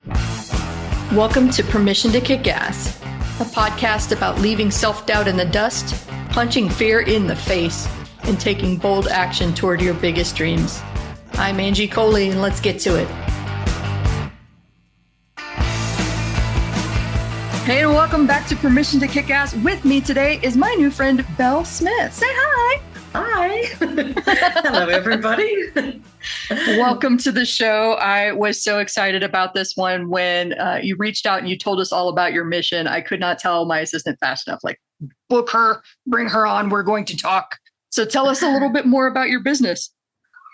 Welcome to Permission to Kick Ass, a podcast about leaving self-doubt in the dust, punching fear in the face, and taking bold action toward your biggest dreams. I'm Angie Coley, and let's get to it. Hey, and welcome back to Permission to Kick Ass. With me today is my new friend, Bel Smith. Say hi. Hi. Hello, everybody. Welcome to the show. I was so excited about this one when you reached out and you told us all about your mission. I could not tell my assistant fast enough, like, book her, bring her on. We're going to talk. So tell us a little bit more about your business.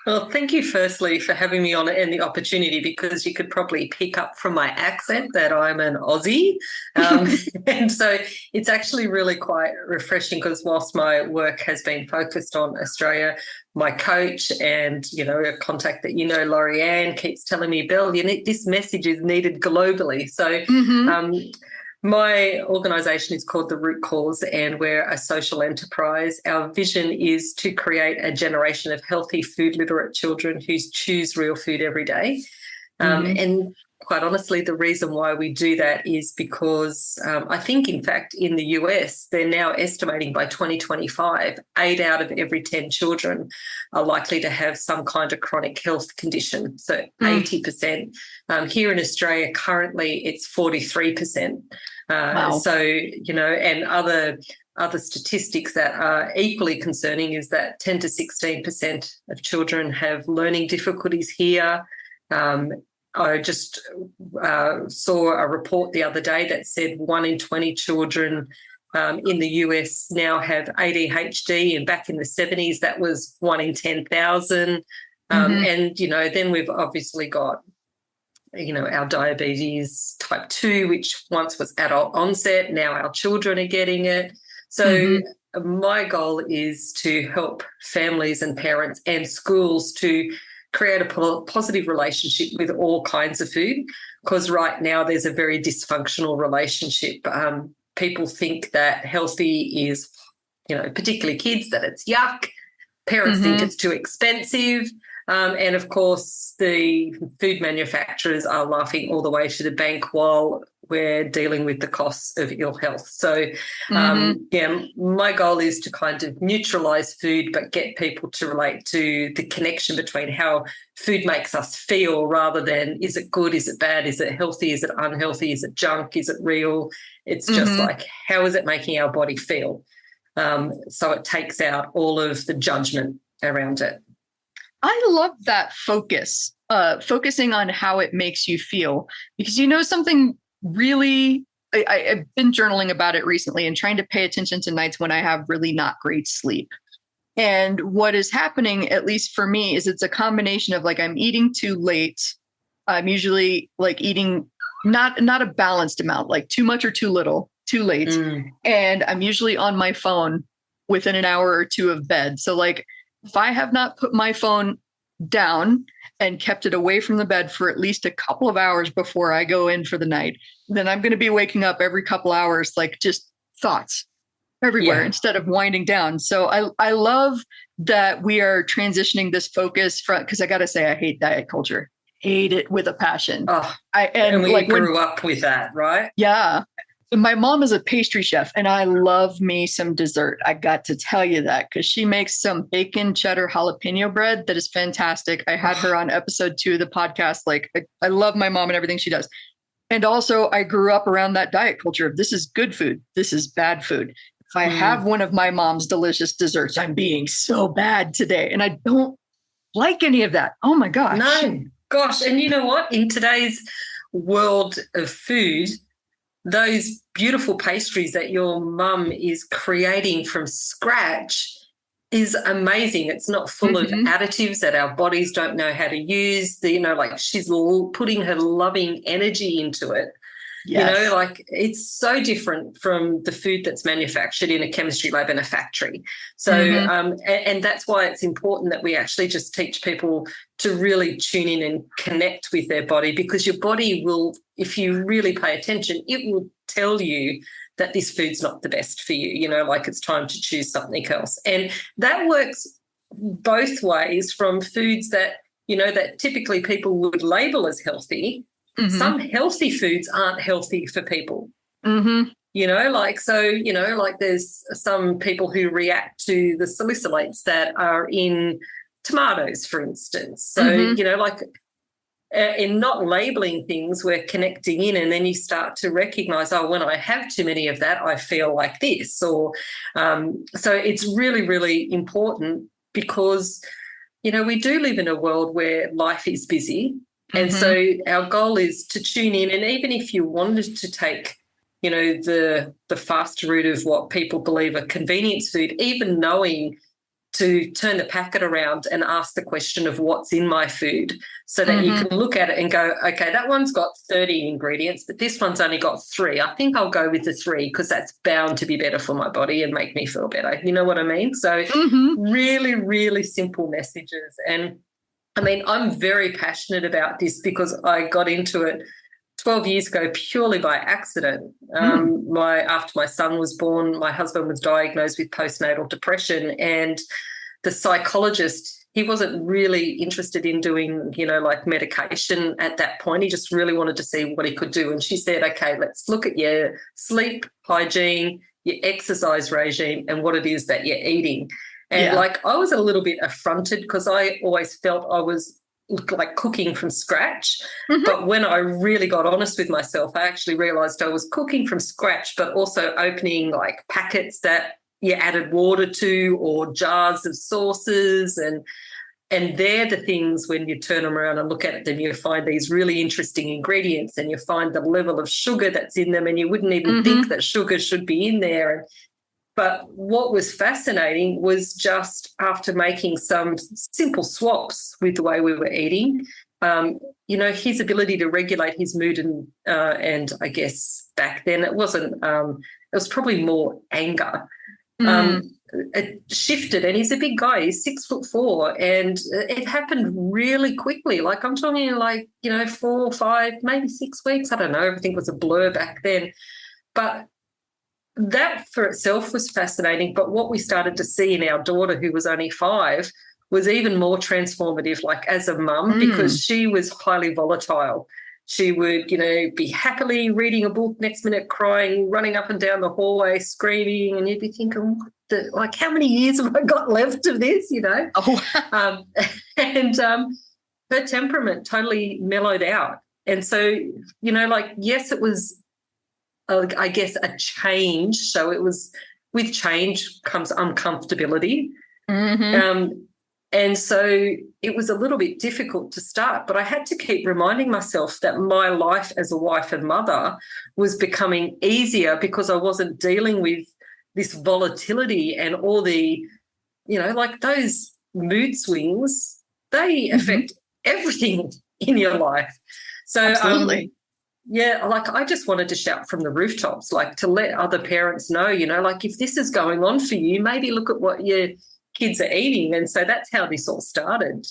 Well, thank you firstly for having me on and the opportunity, because you could probably pick up from my accent that I'm an Aussie. And so it's actually really quite refreshing, because whilst my work has been focused on Australia, my coach and, a contact that Laurie Ann, keeps telling me, Bel, this message is needed globally. So my organisation is called The Root Cause, and we're a social enterprise. Our vision is to create a generation of healthy, food literate children who choose real food every day. And quite honestly, the reason why we do that is because I think, in fact, in the US, they're now estimating by 2025, 8 out of every 10 children are likely to have some kind of chronic health condition. So 80%. Here in Australia, currently, it's 43%. Wow. So, and other statistics that are equally concerning is that 10 to 16% of children have learning difficulties here. I just saw a report the other day that said 1 in 20 children in the US now have ADHD, and back in the 70s that was 1 in 10,000. And, then we've obviously got, our diabetes type 2, which once was adult onset, now our children are getting it. So my goal is to help families and parents and schools to create a positive relationship with all kinds of food, because right now there's a very dysfunctional relationship. People think that healthy is, particularly kids, that it's yuck. Parents think it's too expensive. And, of course, the food manufacturers are laughing all the way to the bank while we're dealing with the costs of ill health. So, my goal is to kind of neutralise food but get people to relate to the connection between how food makes us feel, rather than is it good, is it bad, is it healthy, is it unhealthy, is it junk, is it real? It's just like, how is it making our body feel? So it takes out all of the judgment around it. I love that focus, focusing on how it makes you feel, because something really, I've been journaling about it recently and trying to pay attention to nights when I have really not great sleep. And what is happening, at least for me, is it's a combination of, like, I'm eating too late. I'm usually like eating not a balanced amount, like too much or too little, too late. And I'm usually on my phone within an hour or two of bed. So, like, if I have not put my phone down and kept it away from the bed for at least a couple of hours before I go in for the night, then I'm going to be waking up every couple hours, like, just thoughts everywhere instead of winding down. So I love that we are transitioning this focus from, because I got to say, I hate diet culture. Hate it with a passion. And we grew up with that, right? Yeah. My mom is a pastry chef, and I love me some dessert. I got to tell you that, because she makes some bacon cheddar jalapeno bread that is fantastic. I had her on episode 2 of the podcast. Like, I love my mom and everything she does. And also, I grew up around that diet culture of, this is good food, this is bad food. If I have one of my mom's delicious desserts, I'm being so bad today. And I don't like any of that. Oh, my gosh. No, gosh. And you know what? In today's world of food, those beautiful pastries that your mum is creating from scratch is amazing. It's not full of additives that our bodies don't know how to use. Like, she's putting her loving energy into it. Yes. Like, it's so different from the food that's manufactured in a chemistry lab in a factory. So, and that's why it's important that we actually just teach people to really tune in and connect with their body, because your body will, if you really pay attention, it will tell you that this food's not the best for you, like it's time to choose something else. And that works both ways, from foods that, that typically people would label as healthy, Mm-hmm. some healthy foods aren't healthy for people. Mm-hmm. There's some people who react to the salicylates that are in tomatoes, for instance. So, Mm-hmm. in not labeling things, we're connecting in, and then you start to recognize, oh, when I have too many of that, I feel like this. So it's really, really important because, we do live in a world where life is busy. And Mm-hmm. so our goal is to tune in. And even if you wanted to take, the fast route of what people believe are convenience food, even knowing to turn the packet around and ask the question of what's in my food so that you Mm-hmm. can look at it and go, okay, that one's got 30 ingredients, but this one's only got 3. I think I'll go with the 3 because that's bound to be better for my body and make me feel better. You know what I mean? So Mm-hmm. really, really simple messages. And I mean, I'm very passionate about this because I got into it 12 years ago purely by accident. After my son was born, my husband was diagnosed with postnatal depression, and the psychologist, he wasn't really interested in doing, medication at that point. He just really wanted to see what he could do. And she said, okay, let's look at your sleep hygiene, your exercise regime, and what it is that you're eating. And Yeah. I was a little bit affronted because I always felt I was like cooking from scratch. Mm-hmm. But when I really got honest with myself, I actually realized I was cooking from scratch, but also opening like packets that you added water to or jars of sauces. And they're the things when you turn them around and look at them, you find these really interesting ingredients and you find the level of sugar that's in them and you wouldn't even think that sugar should be in there. But what was fascinating was just after making some simple swaps with the way we were eating, his ability to regulate his mood and I guess back then it wasn't, it was probably more anger. It shifted, and he's a big guy. He's 6'4", and it happened really quickly. Like I'm talking 4 or 5, maybe 6 weeks. I don't know. Everything was a blur back then. But that for itself was fascinating. But what we started to see in our daughter, who was only 5, was even more transformative, like as a mum, because she was highly volatile. She would, be happily reading a book, next minute crying, running up and down the hallway, screaming, and you'd be thinking, how many years have I got left of this, Oh. And her temperament totally mellowed out. And so, yes, it was, I guess, a change. So it was, with change comes uncomfortability. Mm-hmm. And so it was a little bit difficult to start, but I had to keep reminding myself that my life as a wife and mother was becoming easier because I wasn't dealing with this volatility and all the, those mood swings, they affect everything in your life. So, Absolutely. I just wanted to shout from the rooftops, to let other parents know, if this is going on for you, maybe look at what your kids are eating. And so that's how this all started.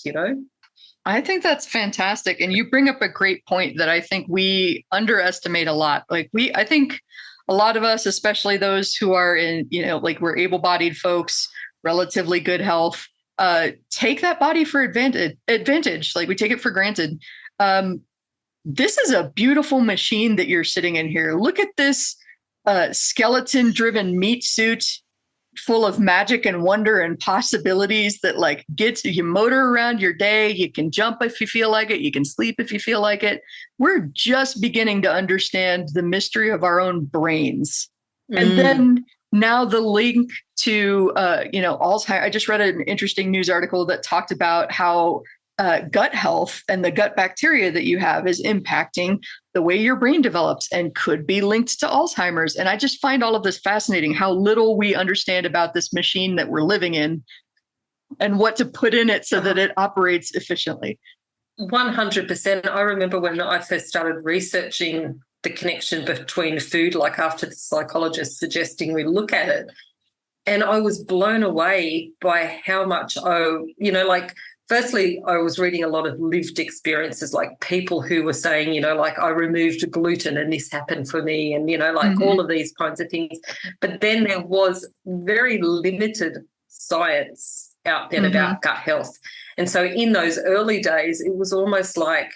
I think that's fantastic. And you bring up a great point that I think we underestimate a lot. I think a lot of us, especially those who are in, we're able-bodied folks, relatively good health, take that body for advantage. Like we take it for granted. This is a beautiful machine that you're sitting in here. Look at this skeleton-driven meat suit full of magic and wonder and possibilities that gets you motor around your day. You can jump if you feel like it. You can sleep if you feel like it. We're just beginning to understand the mystery of our own brains. And then now the link to, Alzheimer's. I just read an interesting news article that talked about how gut health and the gut bacteria that you have is impacting the way your brain develops and could be linked to Alzheimer's. And I just find all of this fascinating, how little we understand about this machine that we're living in and what to put in it so that it operates efficiently. 100%. I remember when I first started researching the connection between food, after the psychologist suggesting we look at it. And I was blown away by how much firstly, I was reading a lot of lived experiences, people who were saying, I removed gluten and this happened for me and, all of these kinds of things. But then there was very limited science out there about gut health. And so in those early days, it was almost like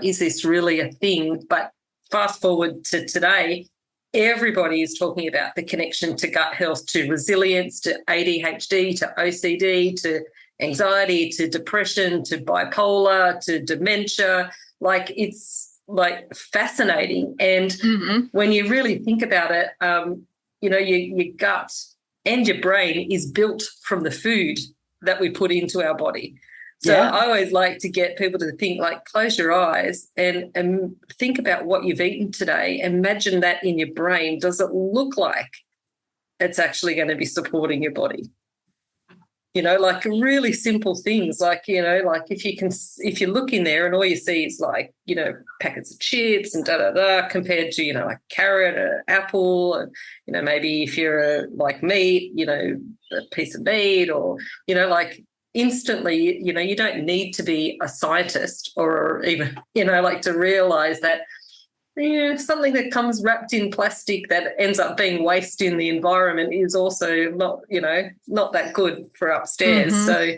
is this really a thing? But fast forward to today, everybody is talking about the connection to gut health, to resilience, to ADHD, to OCD, to anxiety, to depression, to bipolar, to dementia. Like, it's like fascinating. And when you really think about it, your gut and your brain is built from the food that we put into our body. So I always like to get people to think, like, close your eyes and think about what you've eaten today. Imagine that in your brain. Does it look like it's actually going to be supporting your body? Like really simple things, like, like if you look in there and all you see is like, packets of chips and compared to, like carrot or apple, and, maybe if you're like meat, a piece of meat, or, like instantly, you don't need to be a scientist or even, like to realize that something that comes wrapped in plastic that ends up being waste in the environment is also not that good for upstairs. So,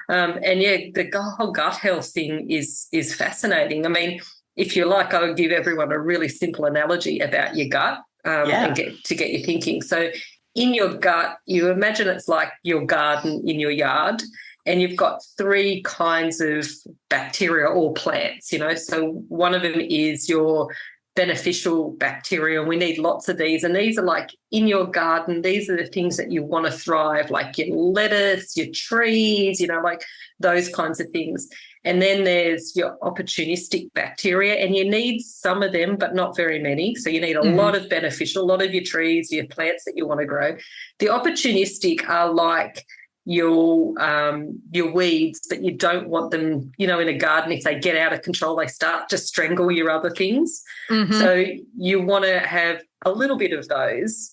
the whole gut health thing is fascinating. I mean, if you like, I would give everyone a really simple analogy about your gut and get you thinking. So in your gut, you imagine it's like your garden in your yard, and you've got 3 kinds of bacteria or plants, So one of them is your beneficial bacteria, and we need lots of these. And these are like in your garden, these are the things that you want to thrive, like your lettuce, your trees, like those kinds of things. And then there's your opportunistic bacteria, and you need some of them, but not very many. So you need a lot of beneficial, a lot of your trees, your plants that you want to grow. The opportunistic are like your weeds, but you don't want them, in a garden. If they get out of control, they start to strangle your other things. So you want to have a little bit of those,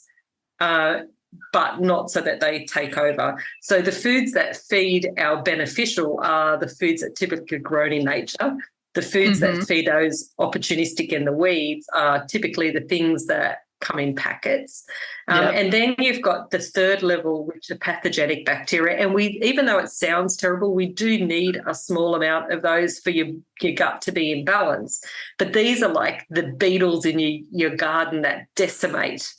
but not so that they take over. So the foods that feed our beneficial are the foods that typically are grown in nature. The foods that feed those opportunistic and the weeds are typically the things that come in packets. And then you've got the third level, which are pathogenic bacteria. And even though it sounds terrible, we do need a small amount of those for your gut to be in balance. But these are like the beetles in your garden that decimate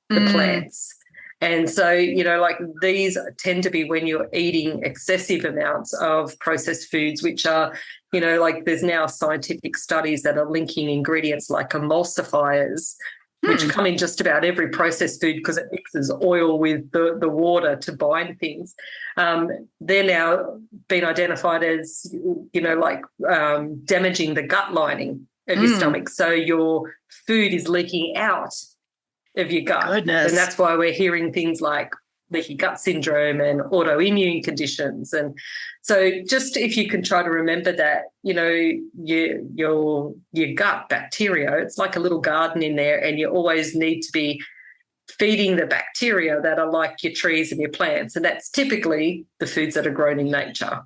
the plants. And so, like these tend to be when you're eating excessive amounts of processed foods, which are, like there's now scientific studies that are linking ingredients like emulsifiers, which come in just about every processed food because it mixes oil with the water to bind things. They're now been identified as, damaging the gut lining of your stomach. So your food is leaking out of your gut. Goodness. And that's why we're hearing things like leaky gut syndrome and autoimmune conditions. And so just if you can try to remember that, your gut bacteria, it's like a little garden in there, and you always need to be feeding the bacteria that are like your trees and your plants. And that's typically the foods that are grown in nature.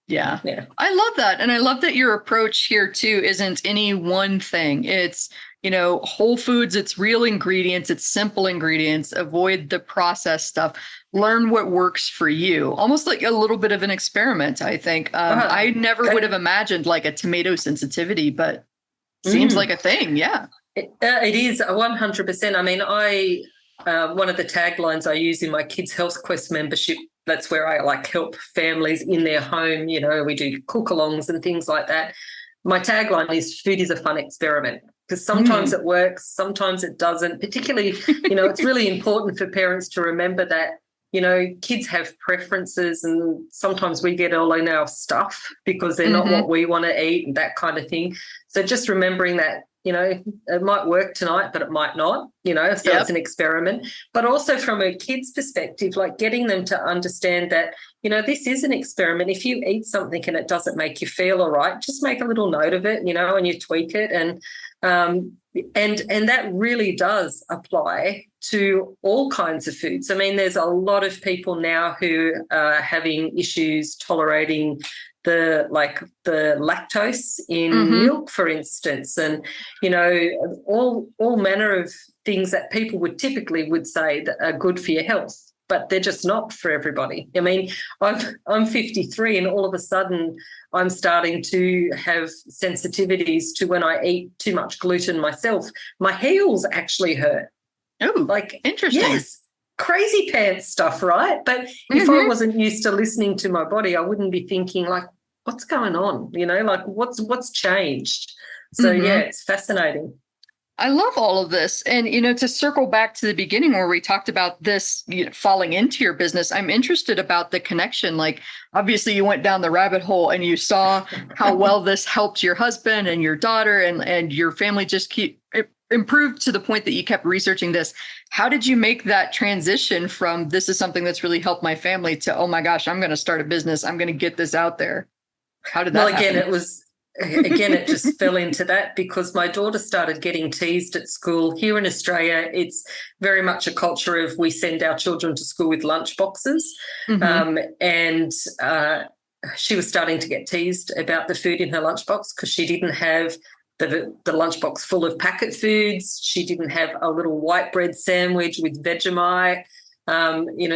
Yeah. I love that. And I love that your approach here too isn't any one thing. It's, whole foods, it's real ingredients, it's simple ingredients, avoid the processed stuff, learn what works for you. Almost like a little bit of an experiment, I think. I never would have imagined like a tomato sensitivity, but seems like a thing. Yeah. It is 100%. I mean, one of the taglines I use in my Kids Health Quest membership, that's where I like help families in their home. We do cook-alongs and things like that. My tagline is food is a fun experiment, because sometimes it works, sometimes it doesn't. Particularly, it's really important for parents to remember that, kids have preferences, and sometimes we get all in our stuff because they're not what we want to eat and that kind of thing. So just remembering that, it might work tonight, but it might not, so it's an experiment. But also from a kid's perspective, like getting them to understand that, this is an experiment. If you eat something and it doesn't make you feel all right, just make a little note of it, and you tweak it. And that really does apply to all kinds of foods. I mean, there's a lot of people now who are having issues tolerating the lactose in milk, for instance, and all manner of things that people would typically say that are good for your health. but they're just not for everybody. I mean, I'm 53 and all of a sudden I'm starting to have sensitivities to when I eat too much gluten myself. My heels actually hurt. Oh, like, interesting. Yes, crazy pants stuff, right? But if I wasn't used to listening to my body, I wouldn't be thinking like, what's going on? Like what's changed? So yeah, it's fascinating. I love all of this. And, to circle back to the beginning where we talked about this, falling into your business, I'm interested about the connection. Like, obviously, you went down the rabbit hole and you saw how well this helped your husband and your daughter and your family just improved to the point that you kept researching this. How did you make that transition from this is something that's really helped my family to, oh my gosh, I'm going to start a business. I'm going to get this out there. How did that happen? It just fell into that because my daughter started getting teased at school. Here in Australia, it's very much a culture of we send our children to school with lunch boxes. And she was starting to get teased about the food in her lunchbox because she didn't have the lunchbox full of packet foods. She didn't have a little white bread sandwich with Vegemite.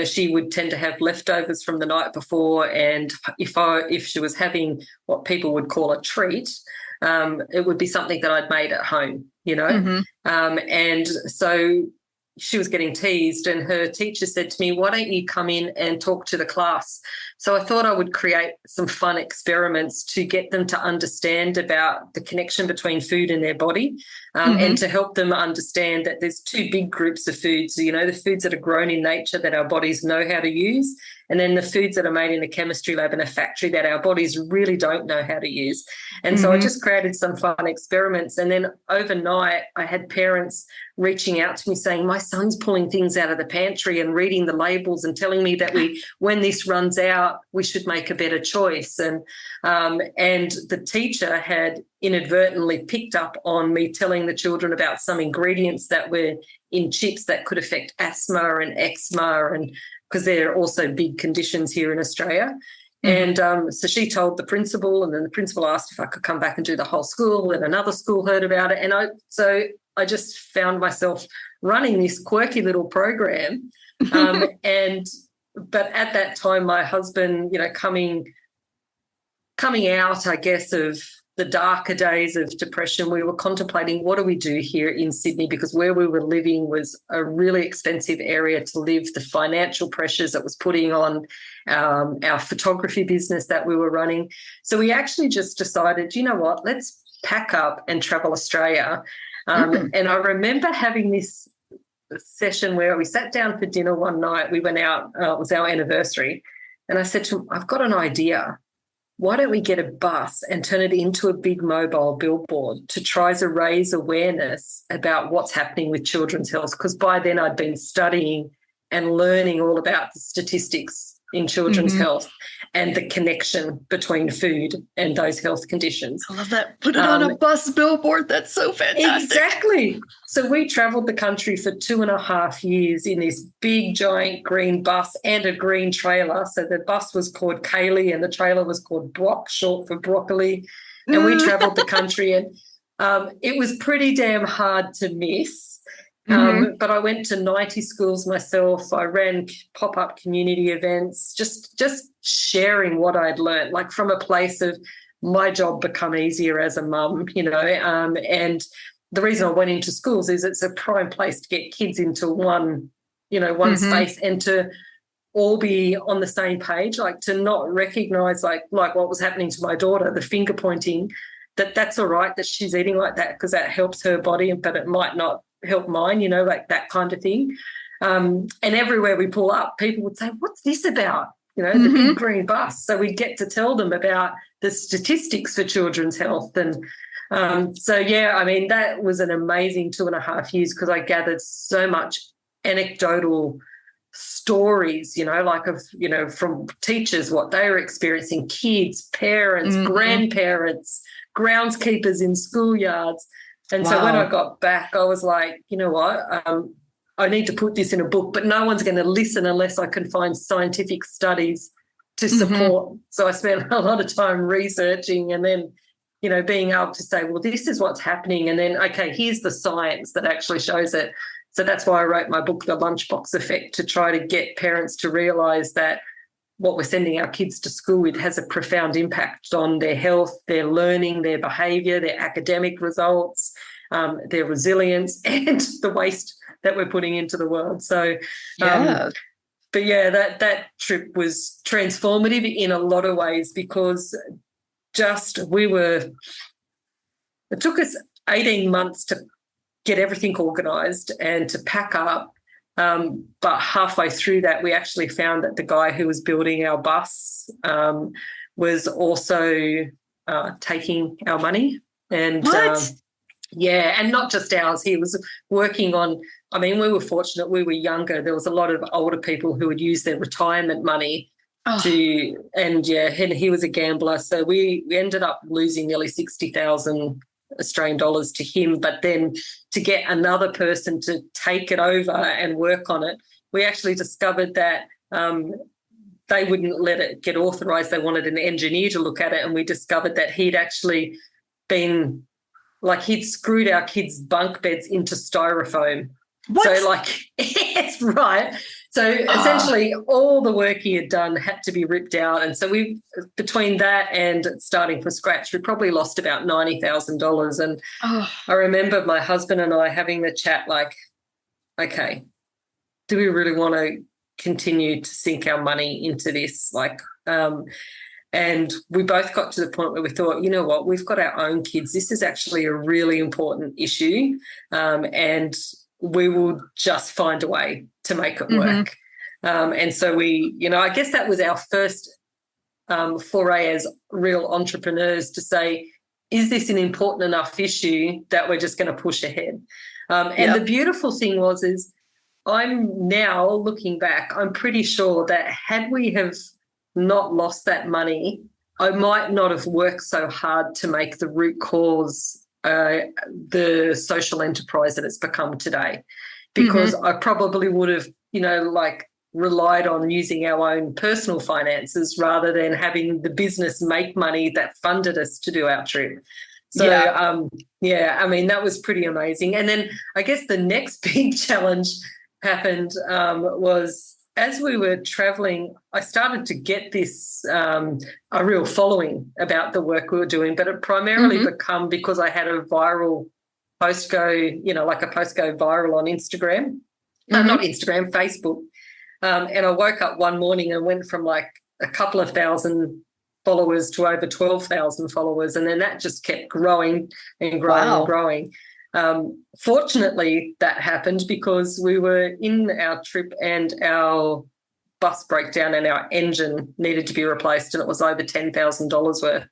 She would tend to have leftovers from the night before, and if she was having what people would call a treat, it would be something that I'd made at home, and so she was getting teased, and her teacher said to me, "Why don't you come in and talk to the class?" So I thought I would create some fun experiments to get them to understand about the connection between food and their body, and to help them understand that there's two big groups of foods, the foods that are grown in nature that our bodies know how to use, and then the foods that are made in a chemistry lab in a factory that our bodies really don't know how to use. And so I just created some fun experiments. And then overnight, I had parents reaching out to me saying, my son's pulling things out of the pantry and reading the labels and telling me that when this runs out, we should make a better choice. And the teacher had inadvertently picked up on me telling the children about some ingredients that were in chips that could affect asthma and eczema, and because they're also big conditions here in Australia. And so she told the principal, and then the principal asked if I could come back and do the whole school, and another school heard about it. And I just found myself running this quirky little program. But at that time, my husband, coming out, I guess, of the darker days of depression, we were contemplating what do we do here in Sydney, because where we were living was a really expensive area to live, the financial pressures that was putting on our photography business that we were running. So we actually just decided, you know what, let's pack up and travel Australia. And I remember having this session where we sat down for dinner one night. We went out, it was our anniversary, and I said to him, I've got an idea. Why don't we get a bus and turn it into a big mobile billboard to try to raise awareness about what's happening with children's health? Because by then I'd been studying and learning all about the statistics in children's health and the connection between food and those health conditions. I love that. Put it on a bus billboard. That's so fantastic. Exactly. So we travelled the country for 2.5 years in this big, giant green bus and a green trailer. So the bus was called Kaylee and the trailer was called Brock, short for broccoli. And we travelled the country, and it was pretty damn hard to miss. But I went to 90 schools myself. I ran pop-up community events, just sharing what I'd learned, like from a place of my job become easier as a mum, and the reason I went into schools is it's a prime place to get kids into one space and to all be on the same page, like to not recognise like what was happening to my daughter, the finger pointing, that's all right that she's eating like that because that helps her body, but it might not help mine, like that kind of thing. And everywhere we pull up, people would say, what's this about? The big green bus. So we get to tell them about the statistics for children's health. And that was an amazing 2.5 years because I gathered so much anecdotal stories, from teachers, what they were experiencing, kids, parents, grandparents, groundskeepers in schoolyards. And so when I got back, I was like, you know what, I need to put this in a book, but no one's going to listen unless I can find scientific studies to support. So I spent a lot of time researching and then, being able to say, well, this is what's happening. And then, okay, here's the science that actually shows it. So that's why I wrote my book, The Lunchbox Effect, to try to get parents to realise that what we're sending our kids to school with has a profound impact on their health, their learning, their behaviour, their academic results, their resilience, and the waste that we're putting into the world. So, but yeah, that trip was transformative in a lot of ways, because it took us 18 months to get everything organised and to pack up. But halfway through that, we actually found that the guy who was building our bus was also taking our money. And What? and not just ours. He was working on, I mean, we were fortunate, we were younger. There was a lot of older people who would use their retirement money and he was a gambler. So we ended up losing nearly 60,000 Australian dollars to him, but then to get another person to take it over and work on it, we actually discovered that they wouldn't let it get authorised. They wanted an engineer to look at it, and we discovered that he'd actually been, like, he'd screwed our kids' bunk beds into styrofoam. What? So, like, it's right. So essentially all the work he had done had to be ripped out. And so between that and starting from scratch, we probably lost about $90,000. And I remember my husband and I having the chat like, okay, do we really want to continue to sink our money into this? And we both got to the point where we thought, you know what, we've got our own kids. This is actually a really important issue. And we will just find a way to make it work. And so I guess that was our first foray as real entrepreneurs, to say, is this an important enough issue that we're just going to push ahead? And the beautiful thing is I'm now looking back, I'm pretty sure that had we have not lost that money, I might not have worked so hard to make the root cause the social enterprise that it's become today, because I probably would have, relied on using our own personal finances rather than having the business make money that funded us to do our trip. So, I mean, that was pretty amazing. And then I guess the next big challenge happened was, as we were traveling, I started to get this a real following about the work we were doing, but it primarily become because I had a viral post go, like a post go viral on Instagram, not Instagram, Facebook. And I woke up one morning and went from like a couple of thousand followers to over 12,000 followers. And then that just kept growing and growing and growing. Fortunately, that happened because we were in our trip and our bus broke down and our engine needed to be replaced, and it was over $10,000 worth.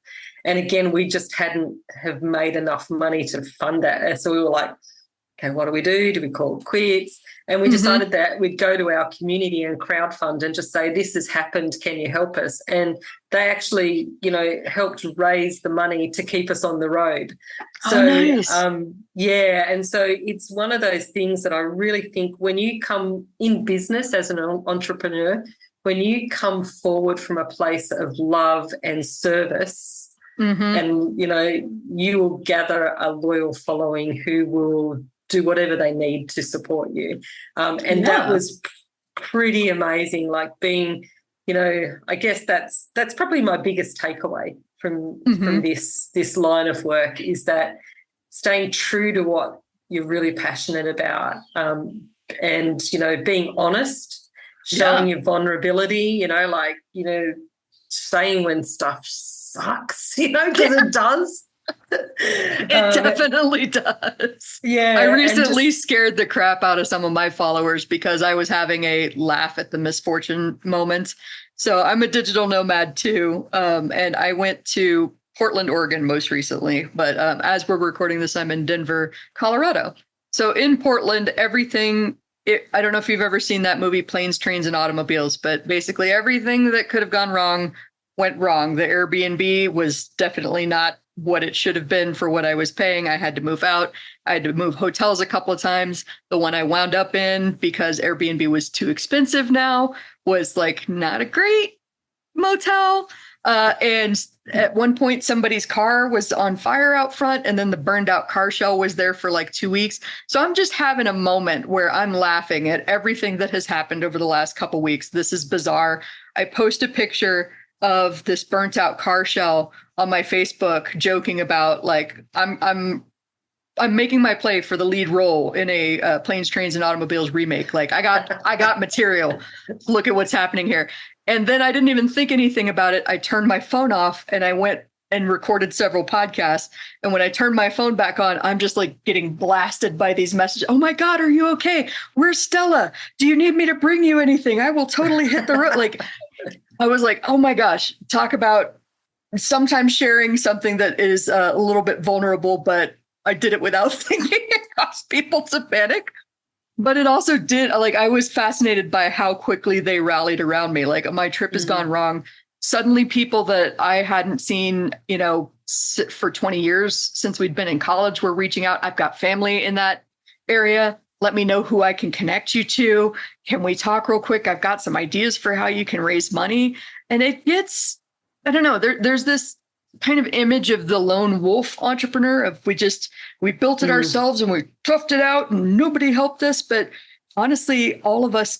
And again, we just hadn't have made enough money to fund that. And so we were like, okay, what do we do? Do we call it quits? And we decided that we'd go to our community and crowdfund and just say, this has happened, can you help us? And they actually, helped raise the money to keep us on the road. So, nice. And so it's one of those things that I really think when you come in business as an entrepreneur, when you come forward from a place of love and service, and, you will gather a loyal following who will do whatever they need to support you. And that was pretty amazing, like being, I guess that's probably my biggest takeaway from this line of work, is that staying true to what you're really passionate about, and, being honest, showing your vulnerability, saying when stuff sucks, because it does. It definitely does. Yeah. I recently scared the crap out of some of my followers because I was having a laugh at the misfortune moment. So I'm a digital nomad too. And I went to Portland, Oregon most recently. But as we're recording this, I'm in Denver, Colorado. So in Portland, everything, I don't know if you've ever seen that movie, Planes, Trains, and Automobiles, but basically everything that could have gone wrong went wrong. The Airbnb was definitely not what it should have been for what I was paying. I had to move out. I had to move hotels a couple of times. The one I wound up in, because Airbnb was too expensive now, was like not a great motel. And at one point somebody's car was on fire out front, and then the burned out car shell was there for like 2 weeks. So I'm just having a moment where I'm laughing at everything that has happened over the last couple weeks. This is bizarre. I post a picture of this burnt out car shell on my Facebook, joking about like I'm making my play for the lead role in a Planes, Trains, and Automobiles remake. Like I got material. Look at what's happening here. And then I didn't even think anything about it. I turned my phone off and I went and recorded several podcasts. And when I turned my phone back on, I'm just like getting blasted by these messages. Oh my God, are you okay? Where's Stella? Do you need me to bring you anything? I will totally hit the road. Like I was like, oh my gosh, talk about sometimes sharing something that is a little bit vulnerable, but I did it without thinking it caused people to panic. But it also did, like, I was fascinated by how quickly they rallied around me. Like, my trip has gone wrong. Suddenly, people that I hadn't seen, for 20 years since we'd been in college were reaching out. I've got family in that area. Let me know who I can connect you to. Can we talk real quick? I've got some ideas for how you can raise money. And it gets, I don't know, there's this kind of image of the lone wolf entrepreneur of we built it ourselves and we toughed it out and nobody helped us. But honestly, all of us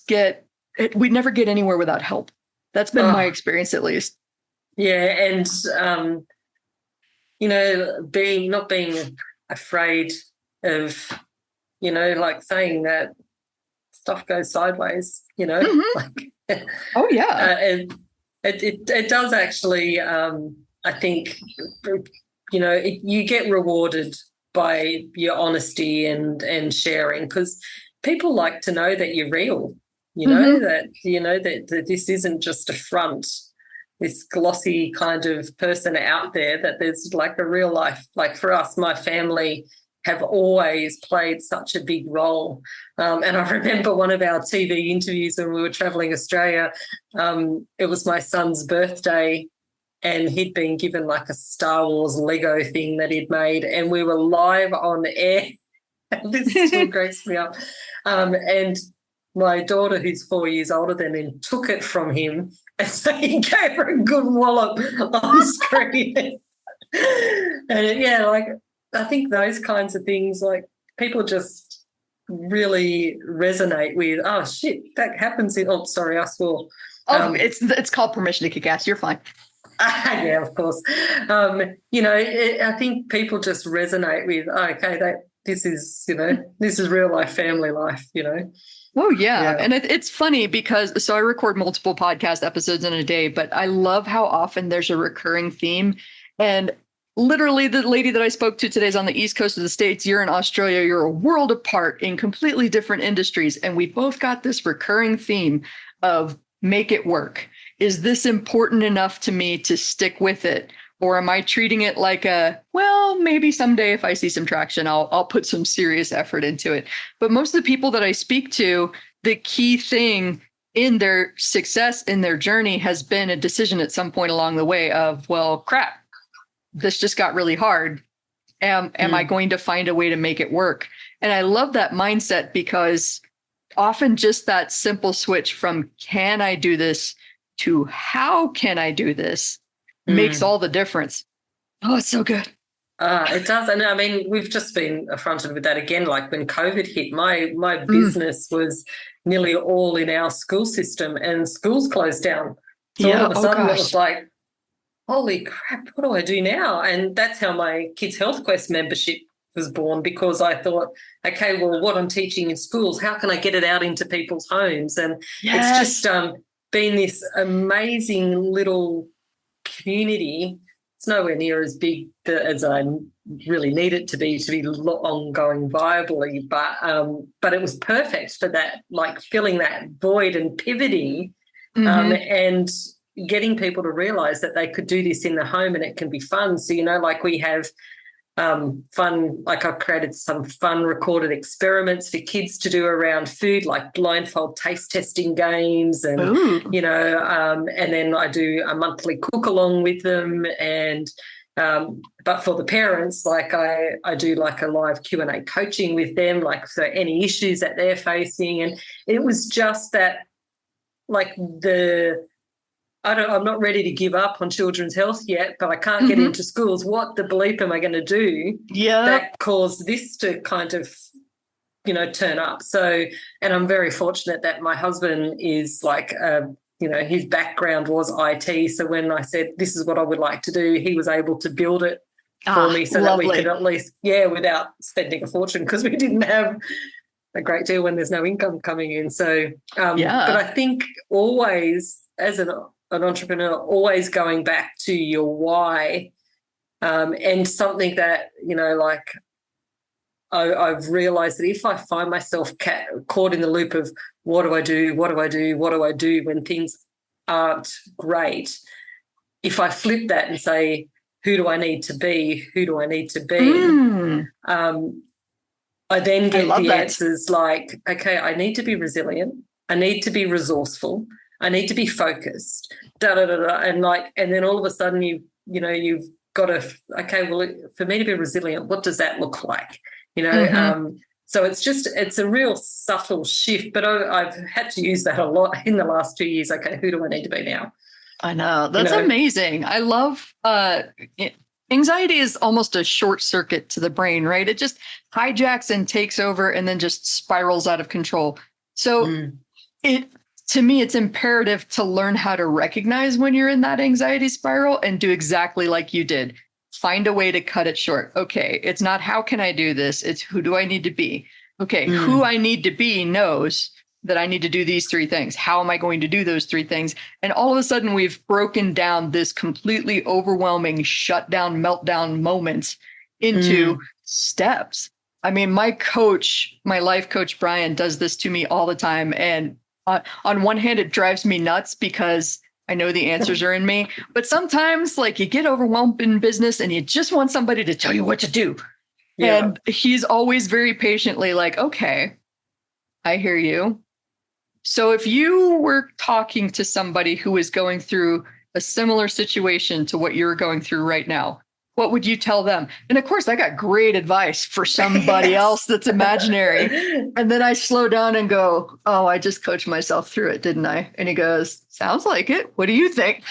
we never get anywhere without help. That's been my experience, at least. Yeah. And, not being afraid of, like saying that stuff goes sideways, like, oh yeah. And it does actually, I think, you get rewarded by your honesty and sharing, because people like to know that you're real, that this isn't just a front, this glossy kind of person out there, that there's like a real life. Like for us, my family have always played such a big role. And I remember one of our TV interviews when we were traveling Australia, it was my son's birthday, and he'd been given like a Star Wars Lego thing that he'd made, and we were live on air. This still cracks me up. And my daughter, who's 4 years older than him, took it from him, and so he gave her a good wallop on screen. And like, I think those kinds of things, like, people just really resonate with, oh shit, that happens in, oh sorry, I swore. It's called permission to kick ass. You're fine. Yeah, of course. I think people just resonate with, okay, this is real life, family life, Oh, yeah. And it's funny because, so I record multiple podcast episodes in a day, but I love how often there's a recurring theme. And literally the lady that I spoke to today is on the East Coast of the States. You're in Australia. You're a world apart in completely different industries. And we both got this recurring theme of make it work. Is this important enough to me to stick with it? Or am I treating it like maybe someday if I see some traction, I'll put some serious effort into it. But most of the people that I speak to, the key thing in their success in their journey has been a decision at some point along the way of, well, crap, this just got really hard. Am I going to find a way to make it work? And I love that mindset, because often just that simple switch from can I do this to how can I do this makes all the difference. Oh, it's so good. It does. And I mean, we've just been affronted with that again. Like when COVID hit, my business was nearly all in our school system, and schools closed down. So all of a sudden it was like, holy crap, what do I do now? And that's how my Kids Health Quest membership was born, because I thought, okay, well, what I'm teaching in schools, how can I get it out into people's homes? And it's just been this amazing little community. It's nowhere near as big as I really need it to be ongoing viably, but it was perfect for that, like filling that void and pivoting, and getting people to realize that they could do this in the home and it can be fun. So, like we have fun, like I've created some fun recorded experiments for kids to do around food, like blindfold taste testing games, and and then I do a monthly cook along with them, and but for the parents, like I do like a live Q&A coaching with them, like so any issues that they're facing. And it was just that, like I'm not ready to give up on children's health yet, but I can't get into schools. What the bleep am I going to do that caused this to kind of, turn up? So, and I'm very fortunate that my husband is like, his background was IT. So when I said, this is what I would like to do, he was able to build it for me so that we could at least, without spending a fortune, because we didn't have a great deal when there's no income coming in. So, but I think always as an entrepreneur, always going back to your why, and something that, I've realized that if I find myself caught in the loop of what do I do when things aren't great, if I flip that and say, who do I need to be? I then get the answers like, okay, I need to be resilient. I need to be resourceful. I need to be focused. And then all of a sudden you've got to, okay, well, for me to be resilient, what does that look like? So it's a real subtle shift, but I've had to use that a lot in the last 2 years. Okay, who do I need to be now? I know. That's amazing. I love anxiety is almost a short circuit to the brain, right? It just hijacks and takes over and then just spirals out of control. So to me, it's imperative to learn how to recognize when you're in that anxiety spiral and do exactly like you did. Find a way to cut it short. Okay, it's not how can I do this? It's who do I need to be? Okay, who I need to be knows that I need to do these 3 things. How am I going to do those 3 things? And all of a sudden, we've broken down this completely overwhelming shutdown, meltdown moment into steps. I mean, my life coach, Brian, does this to me all the time. And on one hand, it drives me nuts because I know the answers are in me. But sometimes, like, you get overwhelmed in business and you just want somebody to tell you what to do. Yeah. And he's always very patiently like, okay, I hear you. So if you were talking to somebody who is going through a similar situation to what you're going through right now, what would you tell them? And of course, I got great advice for somebody else that's imaginary. And then I slow down and go, oh, I just coached myself through it, didn't I? And he goes, sounds like it. What do you think?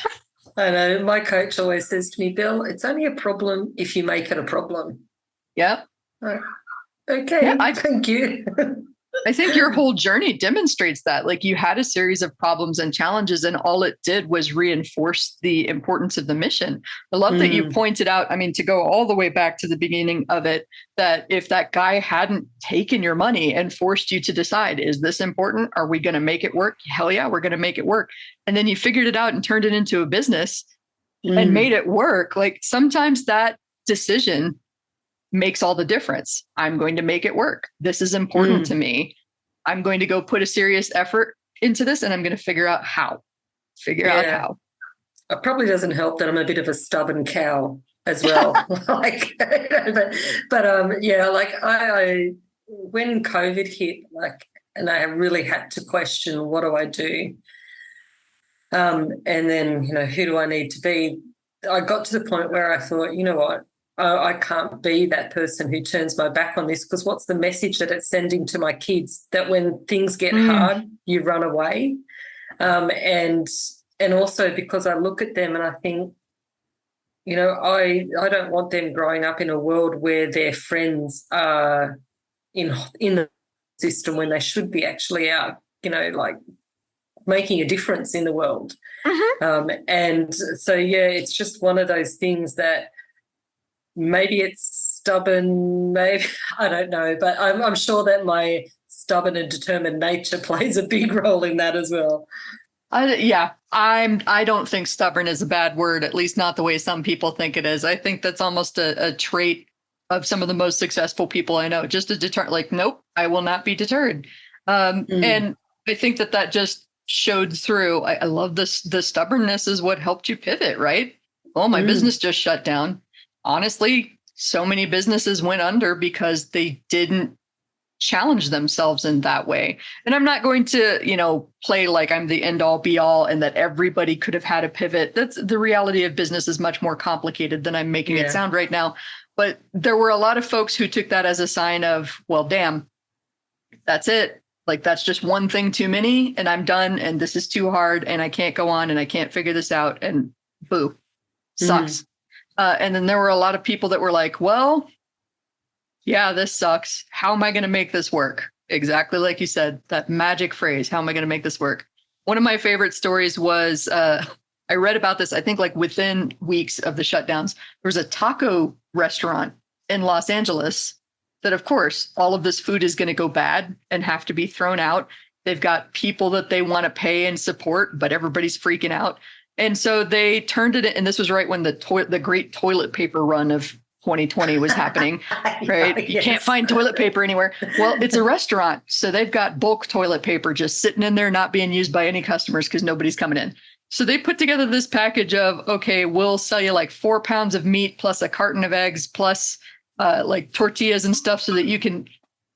I know. My coach always says to me, Bel, it's only a problem if you make it a problem. Yep. Okay. Yeah, thank you. I think your whole journey demonstrates that. Like, you had a series of problems and challenges, and all it did was reinforce the importance of the mission. I love that you pointed out, I mean, to go all the way back to the beginning of it, that if that guy hadn't taken your money and forced you to decide, is this important? Are we going to make it work? Hell yeah, we're going to make it work. And then you figured it out and turned it into a business and made it work. Like, sometimes that decision makes all the difference. I'm going to make it work. This is important to me. I'm going to go put a serious effort into this, and I'm going to figure out how. It probably doesn't help that I'm a bit of a stubborn cow as well. I when COVID hit, and I really had to question, what do I do? And then, who do I need to be? I got to the point where I thought, you know what? I can't be that person who turns my back on this, because what's the message that it's sending to my kids? That when things get hard, you run away. And also because I look at them and I think, I don't want them growing up in a world where their friends are in the system when they should be actually out, making a difference in the world. And so, it's just one of those things that maybe it's stubborn, maybe, I don't know, but I'm sure that my stubborn and determined nature plays a big role in that as well. I don't think stubborn is a bad word, at least not the way some people think it is. I think that's almost a trait of some of the most successful people I know, just to deter, like, nope, I will not be deterred. And I think that just showed through. I love this. The stubbornness is what helped you pivot, right? Oh, my business just shut down. Honestly, so many businesses went under because they didn't challenge themselves in that way. And I'm not going to, play like I'm the end all be all and that everybody could have had a pivot. That's the reality of business is much more complicated than I'm making it sound right now. But there were a lot of folks who took that as a sign of, well, damn, that's it. Like that's just one thing too many and I'm done and this is too hard and I can't go on and I can't figure this out and boo, sucks. And then there were a lot of people that were like, well, yeah, this sucks. How am I going to make this work? Exactly like you said, that magic phrase, how am I going to make this work? One of my favorite stories was I read about this, I think like within weeks of the shutdowns, there was a taco restaurant in Los Angeles that, of course, all of this food is going to go bad and have to be thrown out. They've got people that they want to pay and support, but everybody's freaking out. And so they turned it, and this was right when the great toilet paper run of 2020 was happening, right? Yes. You can't find toilet paper anywhere. Well, it's a restaurant, so they've got bulk toilet paper just sitting in there, not being used by any customers because nobody's coming in. So they put together this package of, okay, we'll sell you like 4 pounds of meat plus a carton of eggs plus like tortillas and stuff so that you can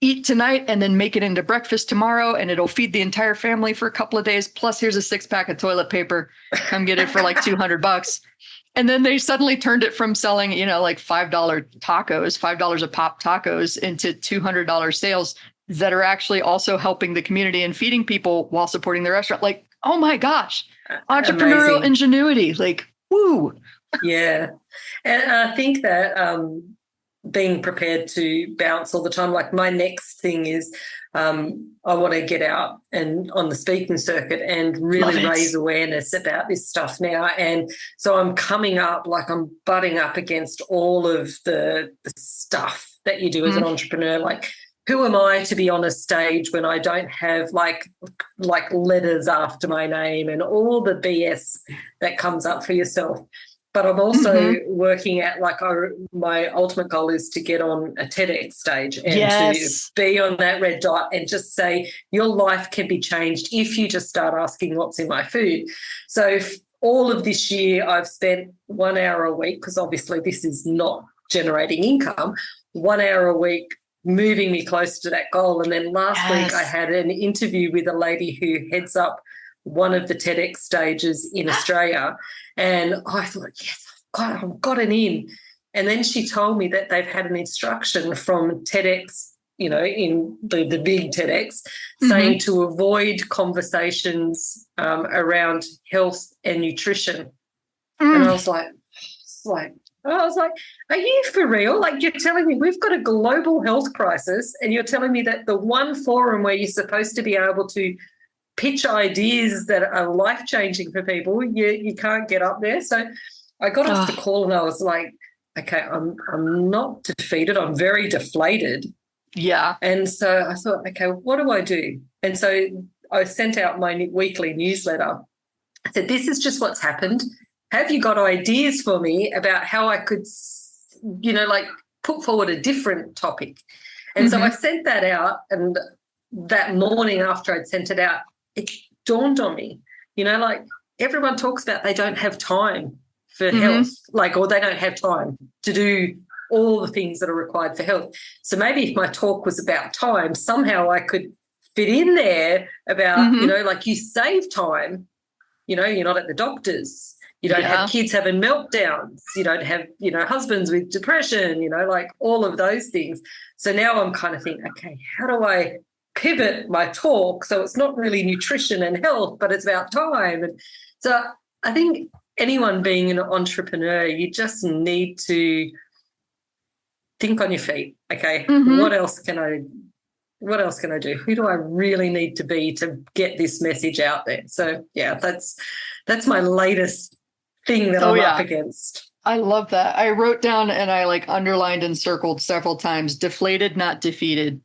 eat tonight and then make it into breakfast tomorrow and it'll feed the entire family for a couple of days. Plus here's a 6-pack of toilet paper. Come get it for like $200. And then they suddenly turned it from selling, like $5 tacos, $5 a pop tacos into $200 sales that are actually also helping the community and feeding people while supporting the restaurant. Like, oh my gosh, entrepreneurial ingenuity, like, woo. Yeah. And I think that being prepared to bounce all the time, like my next thing is I want to get out and on the speaking circuit and really raise awareness about this stuff now. And so I'm coming up, like I'm butting up against all of the stuff that you do as an entrepreneur. Like, who am I to be on a stage when I don't have like letters after my name and all the BS that comes up for yourself? But I'm also working at my ultimate goal is to get on a TEDx stage and to be on that red dot and just say your life can be changed if you just start asking what's in my food. So all of this year I've spent 1 hour a week, because obviously this is not generating income, 1 hour a week moving me closer to that goal. And then last week I had an interview with a lady who heads up one of the TEDx stages in Australia. And I thought, yes, I've got an in. And then she told me that they've had an instruction from TEDx, in the big TEDx, saying to avoid conversations around health and nutrition. And I was like, are you for real? Like, you're telling me we've got a global health crisis and you're telling me that the one forum where you're supposed to be able to pitch ideas that are life-changing for people, you can't get up there. So I got off the call and I was like, okay, I'm not defeated. I'm very deflated. Yeah. And so I thought, okay, what do I do? And so I sent out my weekly newsletter. I said, this is just what's happened. Have you got ideas for me about how I could, put forward a different topic? And so I sent that out, and that morning after I'd sent it out, it dawned on me, everyone talks about they don't have time for health, or they don't have time to do all the things that are required for health. So maybe if my talk was about time, somehow I could fit in there about, you save time, you're not at the doctor's. You don't have kids having meltdowns. You don't have, husbands with depression, all of those things. So now I'm kind of thinking, okay, how do I pivot my talk so it's not really nutrition and health, but it's about time? And so I think anyone being an entrepreneur, you just need to think on your feet. Okay, what else can I do? Who do I really need to be to get this message out there? So yeah, that's my latest thing that I'm up against. I love that. I wrote down and I underlined and circled several times, deflated, not defeated.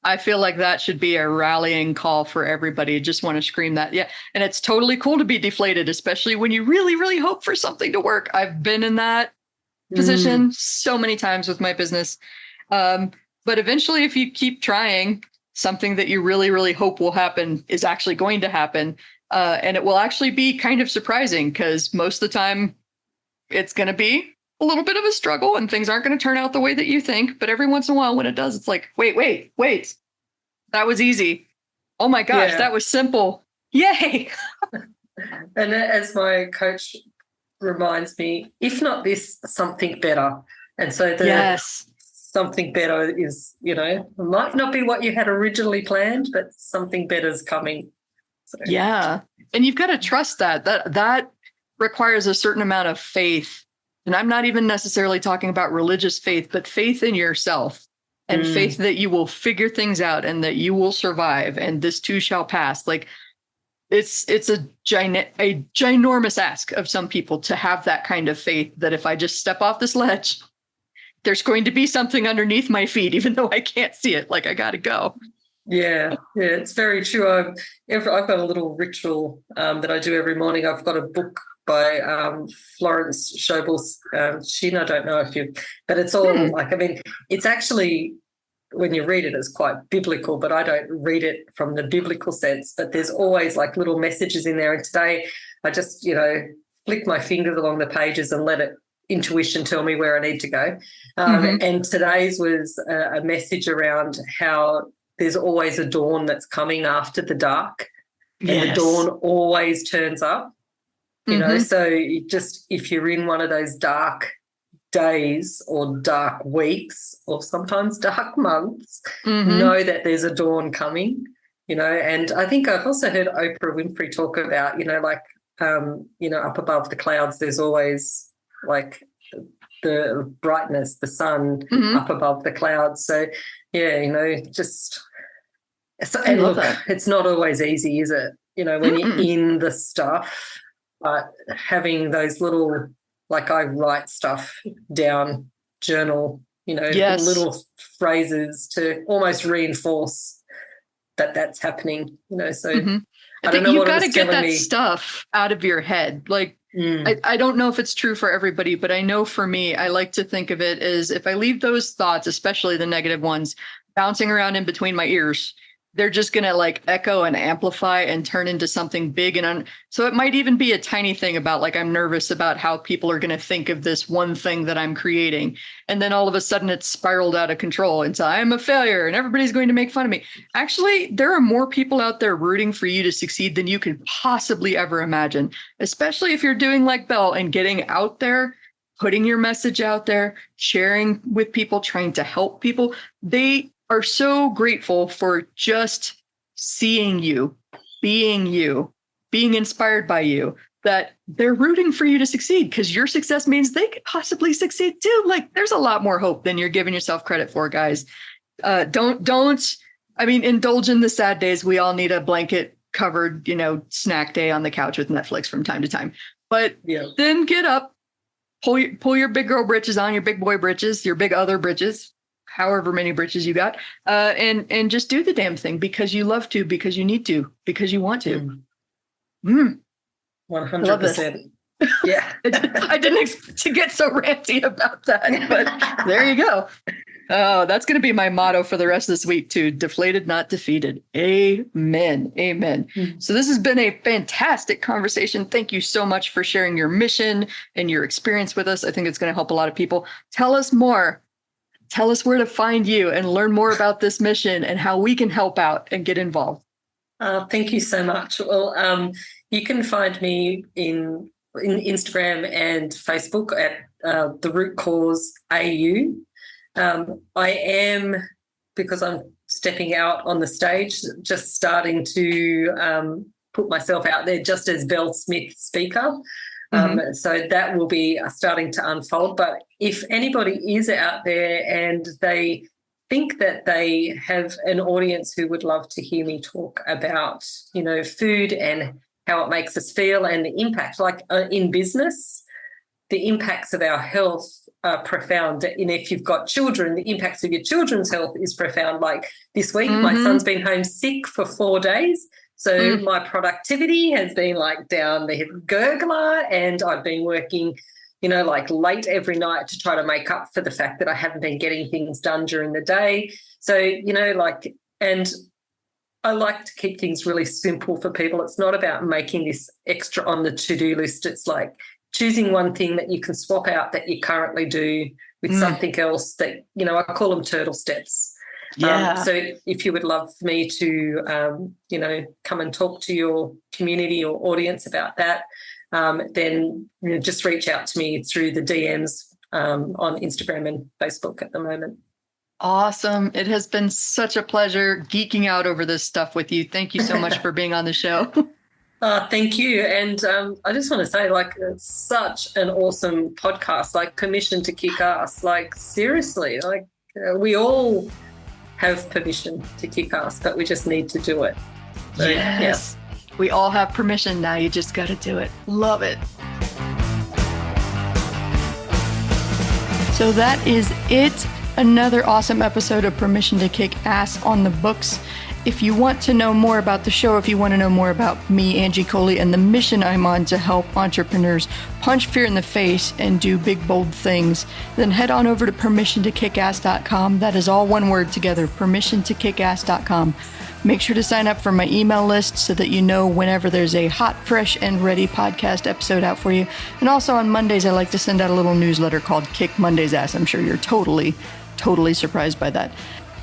I feel like that should be a rallying call for everybody. I just want to scream that. Yeah. And it's totally cool to be deflated, especially when you really, really hope for something to work. I've been in that position so many times with my business. But eventually, if you keep trying, something that you really, really hope will happen is actually going to happen. And it will actually be kind of surprising because most of the time it's going to be a little bit of a struggle and things aren't going to turn out the way that you think. But every once in a while when it does, it's like, wait, that was easy. Oh my gosh, that was simple. Yay. And as my coach reminds me, if not this, something better. And so the something better is, might not be what you had originally planned, but something better is coming. So. Yeah. And you've got to trust that requires a certain amount of faith. And I'm not even necessarily talking about religious faith, but faith in yourself and faith that you will figure things out and that you will survive and this too shall pass. Like it's a ginormous ask of some people to have that kind of faith that if I just step off this ledge, there's going to be something underneath my feet, even though I can't see it. Like I got to go. Yeah, it's very true. I've got a little ritual that I do every morning. I've got a book by Florence Scovel's Shin. I don't know if but it's all it's actually, when you read it, it's quite biblical, but I don't read it from the biblical sense. But there's always like little messages in there. And today I just, flick my fingers along the pages and let intuition tell me where I need to go. And today's was a message around how there's always a dawn that's coming after the dark, and the dawn always turns up. So if you're in one of those dark days or dark weeks or sometimes dark months, know that there's a dawn coming, and I think I've also heard Oprah Winfrey talk about, up above the clouds, there's always like the brightness, the sun up above the clouds. So, and look, it's not always easy, is it? When you're in the stuff, but having those little, like I write stuff down, journal, little phrases to almost reinforce that that's happening, So I think you've got to get that stuff out of your head. Like, I don't know if it's true for everybody, but I know for me, I like to think of it as if I leave those thoughts, especially the negative ones, bouncing around in between my ears, they're just going to like echo and amplify and turn into something big. And so it might even be a tiny thing about like, I'm nervous about how people are going to think of this one thing that I'm creating. And then all of a sudden it's spiraled out of control into I'm a failure and everybody's going to make fun of me. Actually, there are more people out there rooting for you to succeed than you could possibly ever imagine, especially if you're doing like Bel and getting out there, putting your message out there, sharing with people, trying to help people. They are so grateful for just seeing you, being inspired by you, that they're rooting for you to succeed because your success means they could possibly succeed too. Like there's a lot more hope than you're giving yourself credit for, guys. Indulge in the sad days. We all need a blanket covered, snack day on the couch with Netflix from time to time. But then get up, pull your big girl britches on, your big boy britches, your big other britches, however many britches you got, and just do the damn thing because you love to, because you need to, because you want to. 100%. Yeah. I didn't expect to get so ranty about that, but there you go. Oh, that's going to be my motto for the rest of this week too. Deflated, not defeated. Amen. Amen. So this has been a fantastic conversation. Thank you so much for sharing your mission and your experience with us. I think it's going to help a lot of people. Tell us more. Tell us where to find you and learn more about this mission and how we can help out and get involved. Thank you so much. Well, you can find me in Instagram and Facebook at The Root Cause AU. I am, because I'm stepping out on the stage, just starting to put myself out there just as Bel Smith speaker. So that will be starting to unfold. But if anybody is out there and they think that they have an audience who would love to hear me talk about, food and how it makes us feel and the impact, like in business, the impacts of our health are profound. And if you've got children, the impacts of your children's health is profound. Like this week, my son's been home sick for 4 days. So my productivity has been like down the gurgler, and I've been working, like late every night to try to make up for the fact that I haven't been getting things done during the day. So, and I like to keep things really simple for people. It's not about making this extra on the to-do list. It's like choosing one thing that you can swap out that you currently do with something else that, I call them turtle steps. Yeah. So if you would love me to, come and talk to your community or audience about that, then just reach out to me through the DMs on Instagram and Facebook at the moment. Awesome. It has been such a pleasure geeking out over this stuff with you. Thank you so much for being on the show. Thank you. And I just want to say, like, it's such an awesome podcast, like Permission to Kick Ass. Like, seriously, like we all have permission to kick ass, but we just need to do it. So, yes. Yeah. We all have permission now. You just got to do it. Love it. So that is it. Another awesome episode of Permission to Kick Ass on the books. If you want to know more about the show, if you want to know more about me, Angie Coley, and the mission I'm on to help entrepreneurs punch fear in the face and do big, bold things, then head on over to permissiontokickass.com. That is all one word together, permissiontokickass.com. Make sure to sign up for my email list so that you know whenever there's a hot, fresh, and ready podcast episode out for you. And also on Mondays, I like to send out a little newsletter called Kick Monday's Ass. I'm sure you're totally surprised by that.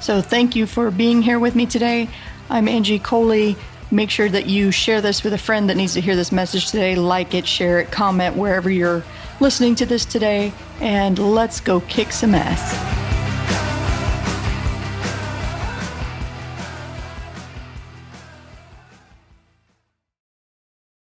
So thank you for being here with me today. I'm Angie Coley. Make sure that you share this with a friend that needs to hear this message today. Like it, share it, comment wherever you're listening to this today, and let's go kick some ass.